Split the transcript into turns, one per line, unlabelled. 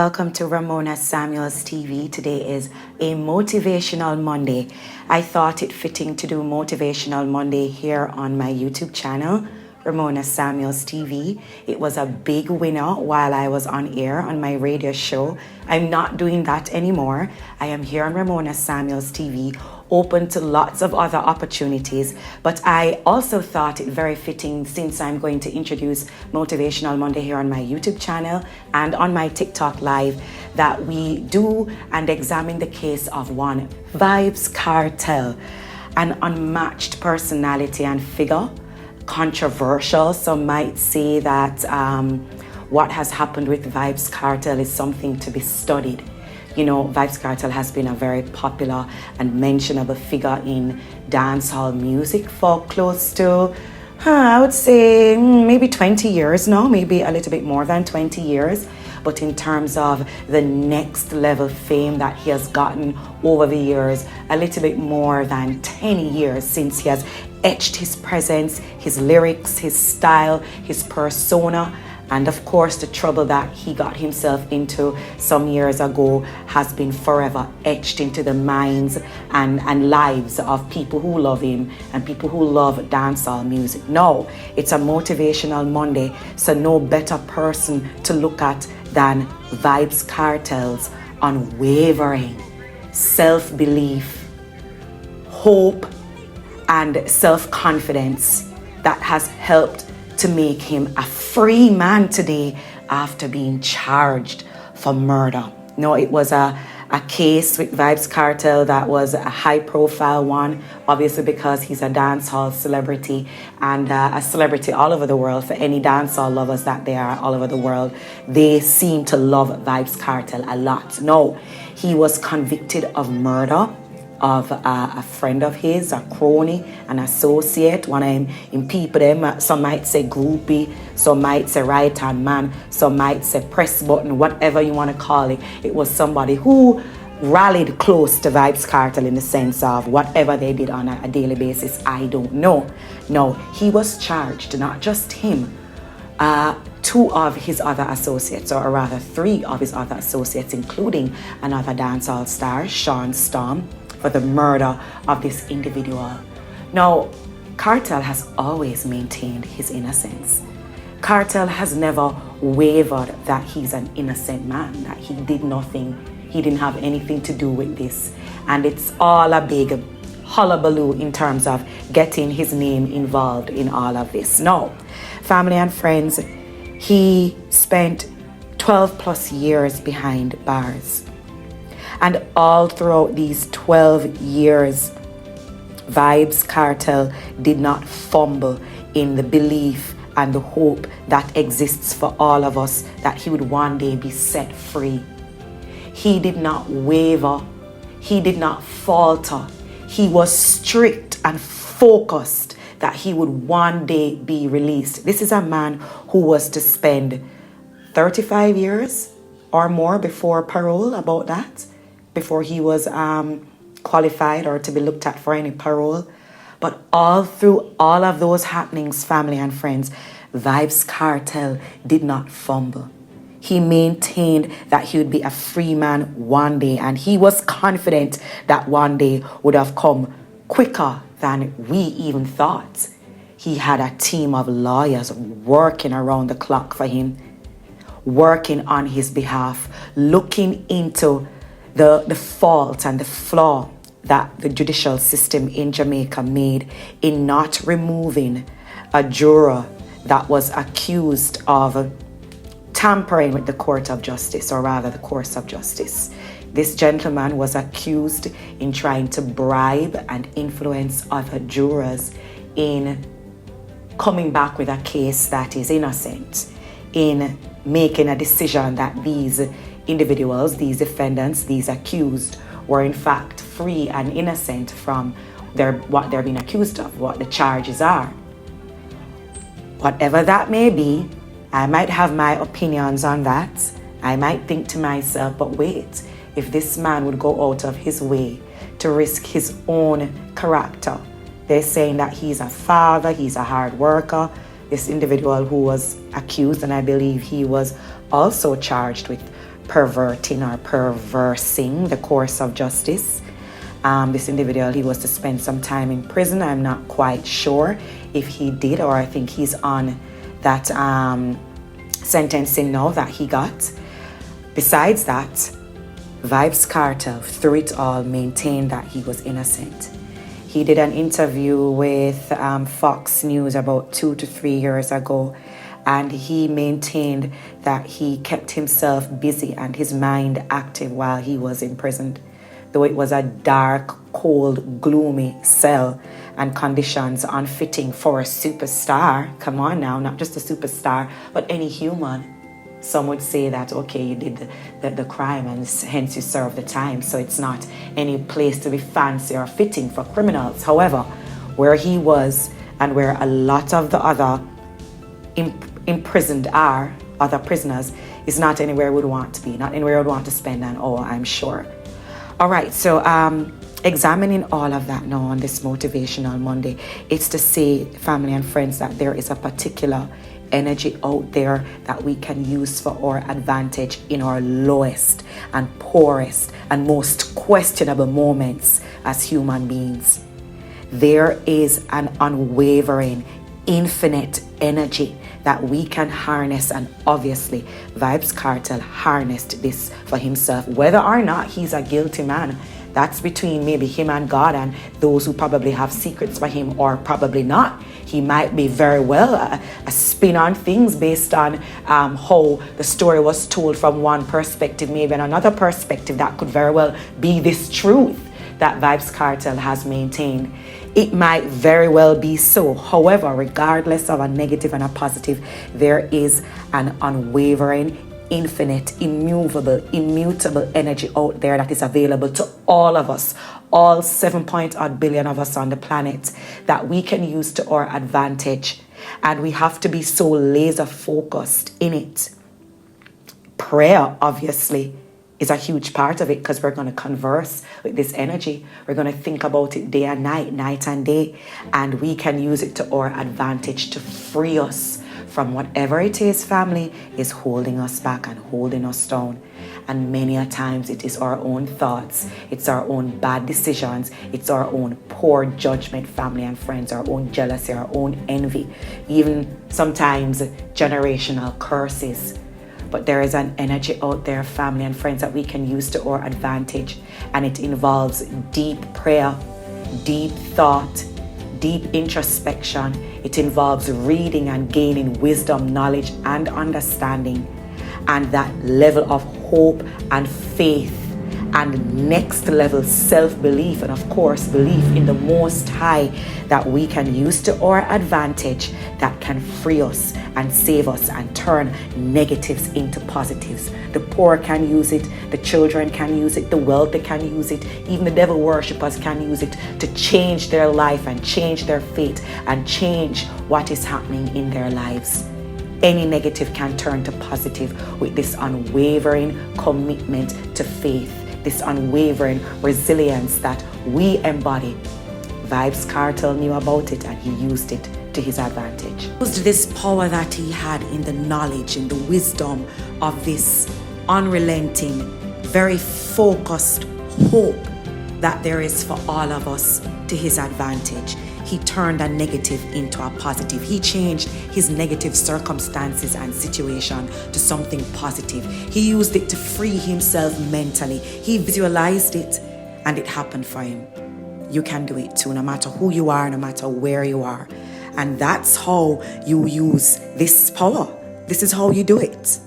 Welcome to Ramona Samuels TV. Today is a Motivational Monday. I thought it fitting to do Motivational Monday here on my YouTube channel, Ramona Samuels TV. It was a big winner while I was on air on my radio show. I'm not doing that anymore. I am here on Ramona Samuels TV, open to lots of other opportunities, but I also thought it very fitting, since I'm going to introduce Motivational Monday here on my YouTube channel and on my TikTok live, that we do and examine the case of one Vybz Kartel, an unmatched personality and figure, controversial. Some might say that what has happened with Vybz Kartel is something to be studied. You know, Vybz Kartel has been a very popular and mentionable figure in dancehall music for close to, I would say, maybe 20 years now, maybe a little bit more than 20 years. But in terms of the next level fame that he has gotten over the years, a little bit more than 10 years since he has etched his presence, his lyrics, his style, his persona, and of course the trouble that he got himself into some years ago has been forever etched into the minds and lives of people who love him and people who love dancehall music. No, it's a Motivational Monday, so no better person to look at than Vybz Kartel's unwavering self-belief, hope, and self-confidence that has helped to make him a free man today after being charged for murder. No, it was a case with Vybz Kartel that was a high-profile one, obviously because he's a dancehall celebrity and a celebrity all over the world. For any dancehall lovers that they are all over the world, they seem to love Vybz Kartel a lot. No, he was convicted of murder of a friend of his, a crony, an associate, one of him people them, some might say groupie, some might say right-hand man, some might say press button, whatever you want to call it. It was somebody who rallied close to Vybz Kartel in the sense of whatever they did on a daily basis, I don't know. No, he was charged, not just him, two of his other associates, or rather three of his other associates, including another dancehall star, Sean Storm, for the murder of this individual. Now, Kartel has always maintained his innocence. Kartel has never wavered that he's an innocent man, that he did nothing, he didn't have anything to do with this. And it's all a big hullabaloo in terms of getting his name involved in all of this. No, family and friends, he spent 12 plus years behind bars. And all throughout these 12 years, Vybz Kartel did not fumble in the belief and the hope that exists for all of us that he would one day be set free. He did not waver. He did not falter. He was strict and focused that he would one day be released. This is a man who was to spend 35 years or more before parole, about that, before he was qualified or to be looked at for any parole. But all through all of those happenings, family and friends, Vybz Kartel did not fumble. He maintained that he would be a free man one day, and he was confident that one day would have come quicker than we even thought. He had a team of lawyers working around the clock for him, working on his behalf, looking into the fault and the flaw that the judicial system in Jamaica made in not removing a juror that was accused of tampering with the court of justice, or rather the course of justice. This gentleman was accused in trying to bribe and influence other jurors in coming back with a case that is innocent, in making a decision that these individuals, these defendants, these accused were in fact free and innocent from what they're being accused of, what the charges are. Whatever that may be, I might have my opinions on that. I might think to myself, but wait, if this man would go out of his way to risk his own character, they're saying that he's a father, he's a hard worker. This individual who was accused, and I believe he was also charged with perverting or perversing the course of justice. This individual, he was to spend some time in prison. I'm not quite sure if he did, or I think he's on that sentencing now that he got. Besides that, Vybz Kartel, through it all, maintained that he was innocent. He did an interview with Fox News about 2 to 3 years ago, and he maintained that he kept himself busy and his mind active while he was imprisoned. Though it was a dark, cold, gloomy cell and conditions unfitting for a superstar. Come on now, not just a superstar, but any human. Some would say that, okay, you did the crime and hence you serve the time, so it's not any place to be fancy or fitting for criminals. However, where he was and where a lot of the other imprisoned are, other prisoners, is not anywhere we would want to be, not anywhere we would want to spend an hour, I'm sure. All right, so examining all of that now on this Motivational Monday, it's to say, family and friends, that there is a particular energy out there that we can use for our advantage in our lowest and poorest and most questionable moments as human beings. There is an unwavering, infinite energy that we can harness, and obviously Vybz Kartel harnessed this for himself. Whether or not he's a guilty man, that's between maybe him and God and those who probably have secrets for him, or probably not. He might be very well a spin on things based on how the story was told from one perspective, maybe in another perspective that could very well be this truth that Vybz Kartel has maintained. It might very well be so. However, regardless of a negative and a positive, there is an unwavering, infinite, immutable energy out there that is available to all of us, all 7.odd billion of us on the planet, that we can use to our advantage. And we have to be so laser focused in it. Prayer, obviously, is a huge part of it, because we're going to converse with this energy. We're going to think about it day and night, night and day, and we can use it to our advantage to free us from whatever it is, family, is holding us back and holding us down. And many a times it is our own thoughts, it's our own bad decisions, it's our own poor judgment, family and friends, our own jealousy, our own envy, even sometimes generational curses. But there is an energy out there, family and friends, that we can use to our advantage. And it involves deep prayer, deep thought, deep introspection. It involves reading and gaining wisdom, knowledge, and understanding. And that level of hope and faith and next level self-belief, and of course belief in the Most High, that we can use to our advantage, that can free us and save us and turn negatives into positives. The poor can use it, the children can use it, the wealthy can use it, even the devil worshippers can use it to change their life and change their fate and change what is happening in their lives. Any negative can turn to positive with this unwavering commitment to faith, this unwavering resilience that we embody. Vybz Kartel knew about it and he used it to his advantage. He used this power that he had in the knowledge and the wisdom of this unrelenting, very focused hope that there is for all of us to his advantage. He turned a negative into a positive. He changed his negative circumstances and situation to something positive. He used it to free himself mentally. He visualized it and it happened for him. You can do it too, no matter who you are, no matter where you are. And that's how you use this power. This is how you do it.